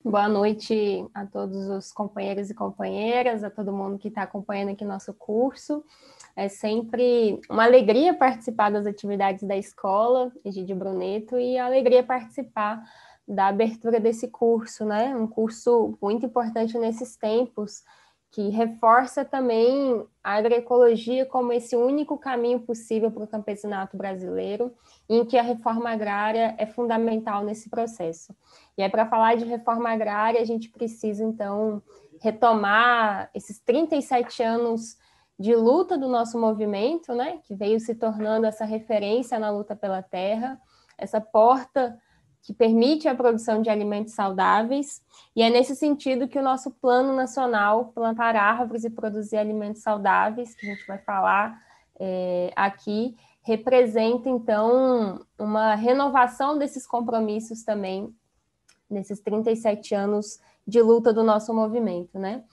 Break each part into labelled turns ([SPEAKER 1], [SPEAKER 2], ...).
[SPEAKER 1] Boa noite a todos os companheiros e companheiras, a todo mundo que está acompanhando aqui nosso curso. É sempre uma alegria participar das atividades da escola, Egídio Bruneto, e a alegria participar da abertura desse curso, né? Um curso muito importante nesses tempos, que reforça também a agroecologia como esse único caminho possível para o campesinato brasileiro, em que a reforma agrária é fundamental nesse processo. E aí, para falar de reforma agrária, a gente precisa, então, retomar esses 37 anos de luta do nosso movimento, né, que veio se tornando essa referência na luta pela terra, essa porta que permite a produção de alimentos saudáveis, e é nesse sentido que o nosso Plano Nacional Plantar Árvores e Produzir Alimentos Saudáveis, que a gente vai falar aqui, representa, então, uma renovação desses compromissos também nesses 37 anos de luta do nosso movimento, né?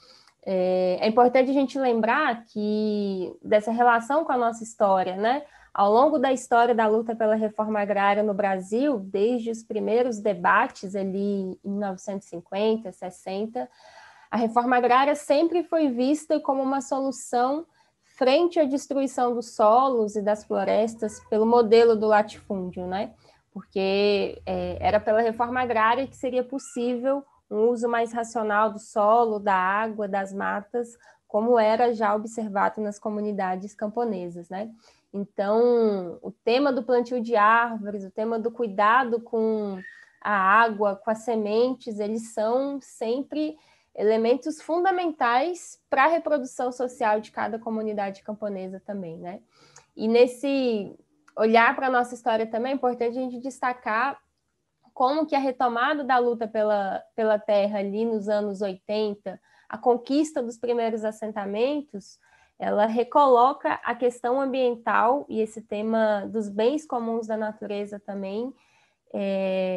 [SPEAKER 1] É importante a gente lembrar que dessa relação com a nossa história, né? Ao longo da história da luta pela reforma agrária no Brasil, desde os primeiros debates ali em 1950, 60, a reforma agrária sempre foi vista como uma solução frente à destruição dos solos e das florestas pelo modelo do latifúndio, né? Porque era pela reforma agrária que seria possível um uso mais racional do solo, da água, das matas, como era já observado nas comunidades camponesas, né? Então, o tema do plantio de árvores, o tema do cuidado com a água, com as sementes, eles são sempre elementos fundamentais para a reprodução social de cada comunidade camponesa também, né? E nesse olhar para a nossa história também é importante a gente destacar como que a retomada da luta pela terra ali nos anos 80, a conquista dos primeiros assentamentos, ela recoloca a questão ambiental e esse tema dos bens comuns da natureza também,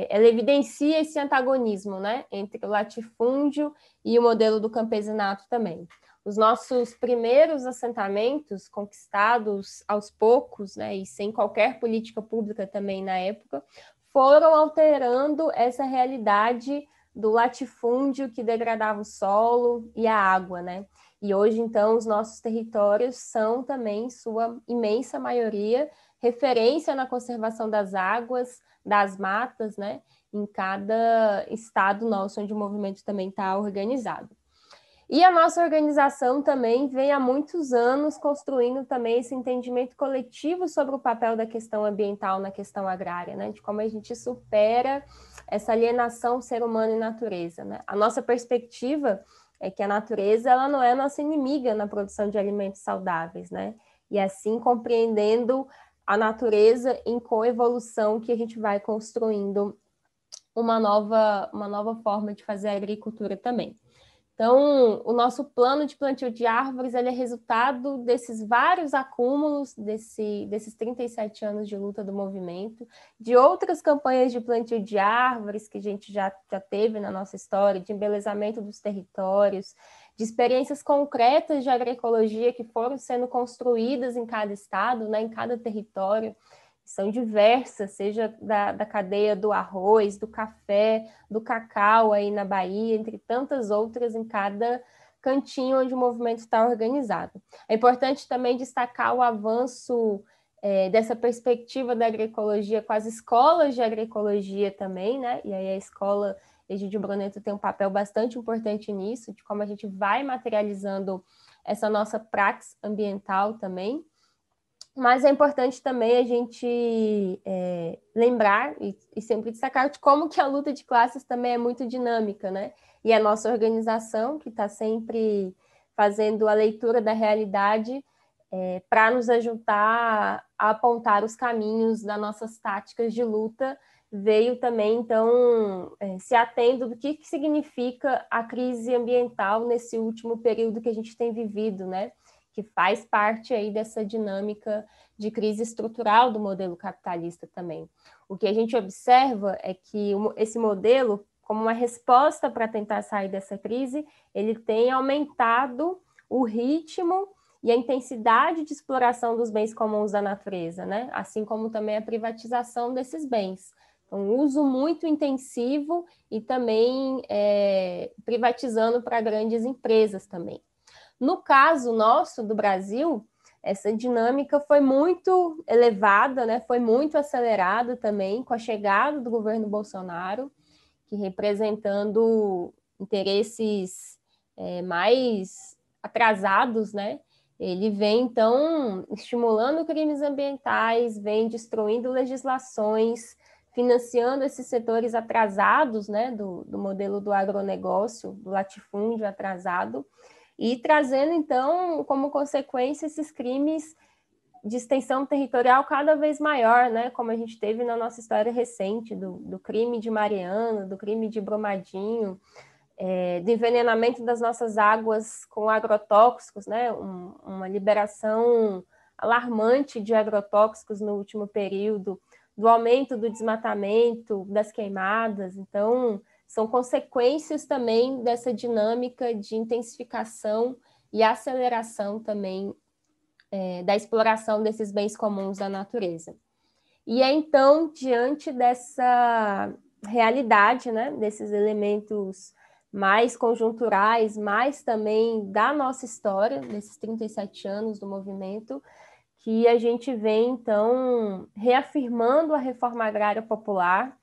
[SPEAKER 1] ela evidencia esse antagonismo, né, entre o latifúndio e o modelo do campesinato também. Os nossos primeiros assentamentos, conquistados aos poucos, né, e sem qualquer política pública também na época, foram alterando essa realidade do latifúndio que degradava o solo e a água, né? E hoje, então, os nossos territórios são também, em sua imensa maioria, referência na conservação das águas, das matas, né? Em cada estado nosso onde o movimento também está organizado. E a nossa organização também vem há muitos anos construindo também esse entendimento coletivo sobre o papel da questão ambiental na questão agrária, né? De como a gente supera essa alienação ser humano e natureza, né? A nossa perspectiva é que a natureza ela não é nossa inimiga na produção de alimentos saudáveis, né? E assim compreendendo a natureza em coevolução que a gente vai construindo uma nova forma de fazer a agricultura também. Então, o nosso plano de plantio de árvores ele é resultado desses vários acúmulos, desses 37 anos de luta do movimento, de outras campanhas de plantio de árvores que a gente já teve na nossa história, de embelezamento dos territórios, de experiências concretas de agroecologia que foram sendo construídas em cada estado, né, em cada território. São diversas, seja da cadeia do arroz, do café, do cacau aí na Bahia, entre tantas outras em cada cantinho onde o movimento está organizado. É importante também destacar o avanço dessa perspectiva da agroecologia com as escolas de agroecologia também, né? E aí a escola Egídio Bruneto tem um papel bastante importante nisso, de como a gente vai materializando essa nossa praxis ambiental também. Mas é importante também a gente lembrar e sempre destacar de como que a luta de classes também é muito dinâmica, né? E a nossa organização, que está sempre fazendo a leitura da realidade para nos ajudar a apontar os caminhos das nossas táticas de luta, veio também, então, se atendo do que significa a crise ambiental nesse último período que a gente tem vivido, né? Que faz parte aí dessa dinâmica de crise estrutural do modelo capitalista também. O que a gente observa é que esse modelo, como uma resposta para tentar sair dessa crise, ele tem aumentado o ritmo e a intensidade de exploração dos bens comuns da natureza, né? Assim como também a privatização desses bens. Um uso muito intensivo e também privatizando para grandes empresas também. No caso nosso, do Brasil, essa dinâmica foi muito elevada, né? Foi muito acelerada também com a chegada do governo Bolsonaro, que representando interesses mais atrasados, né? Ele vem, então, estimulando crimes ambientais, vem destruindo legislações, financiando esses setores atrasados, né, do modelo do agronegócio, do latifúndio atrasado, e trazendo, então, como consequência, esses crimes de extensão territorial cada vez maior, né, como a gente teve na nossa história recente, do crime de Mariana, do crime de Brumadinho, do envenenamento das nossas águas com agrotóxicos, né, uma liberação alarmante de agrotóxicos no último período, do aumento do desmatamento, das queimadas. Então, são consequências também dessa dinâmica de intensificação e aceleração também da exploração desses bens comuns da natureza. E é então, diante dessa realidade, né, desses elementos mais conjunturais, mais também da nossa história, nesses 37 anos do movimento, que a gente vem, então, reafirmando a reforma agrária popular,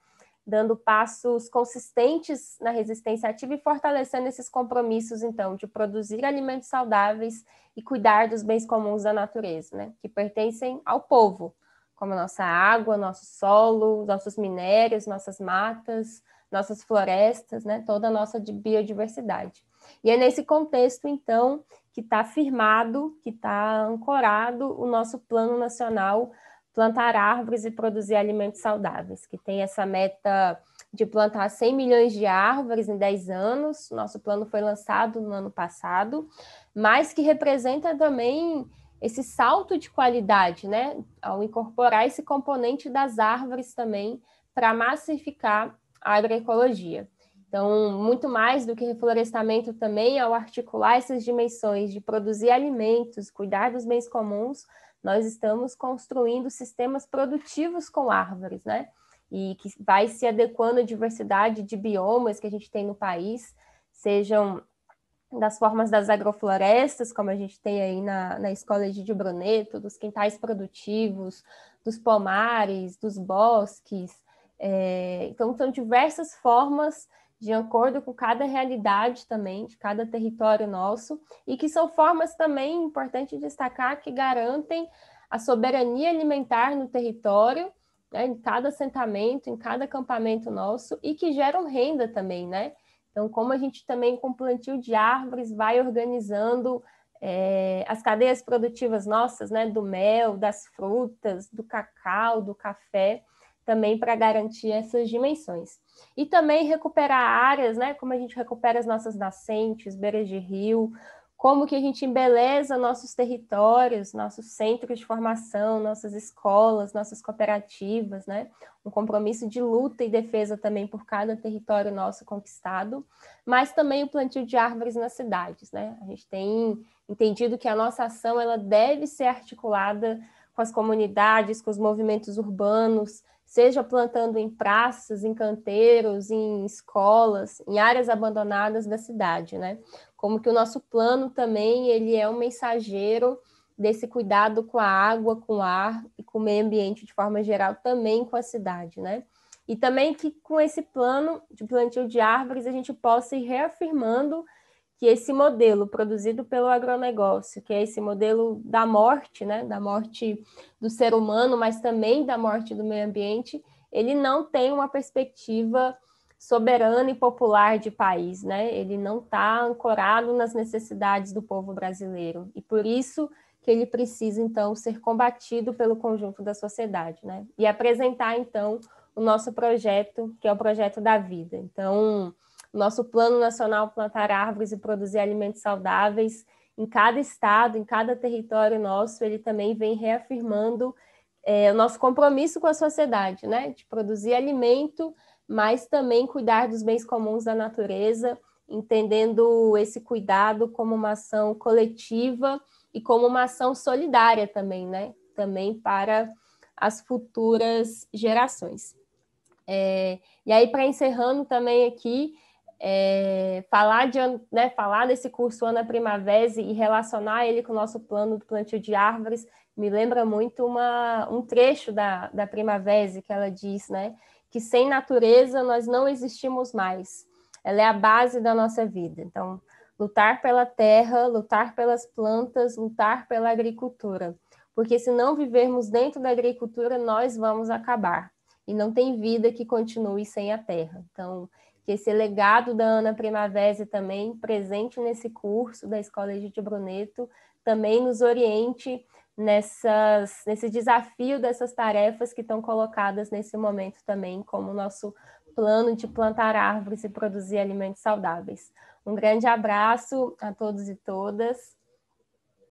[SPEAKER 1] dando passos consistentes na resistência ativa e fortalecendo esses compromissos, então, de produzir alimentos saudáveis e cuidar dos bens comuns da natureza, né, que pertencem ao povo, como a nossa água, nosso solo, nossos minérios, nossas matas, nossas florestas, né, toda a nossa biodiversidade. E é nesse contexto, então, que está firmado, que está ancorado o nosso Plano Nacional Plantar Árvores e Produzir Alimentos Saudáveis, que tem essa meta de plantar 100 milhões de árvores em 10 anos. Nosso plano foi lançado no ano passado, mas que representa também esse salto de qualidade, né, ao incorporar esse componente das árvores também para massificar a agroecologia. Então, muito mais do que reflorestamento também, ao articular essas dimensões de produzir alimentos, cuidar dos bens comuns, nós estamos construindo sistemas produtivos com árvores, né? E que vai se adequando à diversidade de biomas que a gente tem no país, sejam das formas das agroflorestas, como a gente tem aí na Escola Egídio Bruneto, dos quintais produtivos, dos pomares, dos bosques. Então, são diversas formas de acordo com cada realidade também, de cada território nosso, e que são formas também, importante destacar, que garantem a soberania alimentar no território, né, em cada assentamento, em cada acampamento nosso, e que geram renda também, né? Então, como a gente também, com plantio de árvores, vai organizando as cadeias produtivas nossas, né, do mel, das frutas, do cacau, do café, também para garantir essas dimensões. E também recuperar áreas, né, como a gente recupera as nossas nascentes, beiras de rio, como que a gente embeleza nossos territórios, nossos centros de formação, nossas escolas, nossas cooperativas, né? Um compromisso de luta e defesa também por cada território nosso conquistado, mas também o plantio de árvores nas cidades, né? A gente tem entendido que a nossa ação ela deve ser articulada com as comunidades, com os movimentos urbanos, seja plantando em praças, em canteiros, em escolas, em áreas abandonadas da cidade, né? Como que o nosso plano também ele é um mensageiro desse cuidado com a água, com o ar e com o meio ambiente de forma geral, também com a cidade, né? E também que com esse plano de plantio de árvores a gente possa ir reafirmando que esse modelo produzido pelo agronegócio, que é esse modelo da morte, né, da morte do ser humano, mas também da morte do meio ambiente, ele não tem uma perspectiva soberana e popular de país, né? Ele não está ancorado nas necessidades do povo brasileiro. E por isso que ele precisa, então, ser combatido pelo conjunto da sociedade, né? E apresentar, então, o nosso projeto, que é o projeto da vida. Então, o nosso Plano Nacional Plantar Árvores e Produzir Alimentos Saudáveis, em cada estado, em cada território nosso, ele também vem reafirmando o nosso compromisso com a sociedade, né? De produzir alimento, mas também cuidar dos bens comuns da natureza, entendendo esse cuidado como uma ação coletiva e como uma ação solidária também, né? Também para as futuras gerações. E aí, para encerrando também aqui, falar desse curso Ana Primavera e relacionar ele com o nosso plano do plantio de árvores, me lembra muito um trecho da Primavera, que ela diz, né, que sem natureza nós não existimos mais. Ela é a base da nossa vida. Então, lutar pela terra, lutar pelas plantas, lutar pela agricultura. Porque se não vivermos dentro da agricultura, nós vamos acabar. E não tem vida que continue sem a terra. Então, que esse legado da Ana Primavera também, presente nesse curso da Escola Egídio Bruneto, também nos oriente nesse desafio dessas tarefas que estão colocadas nesse momento também, como o nosso plano de plantar árvores e produzir alimentos saudáveis. Um grande abraço a todos e todas.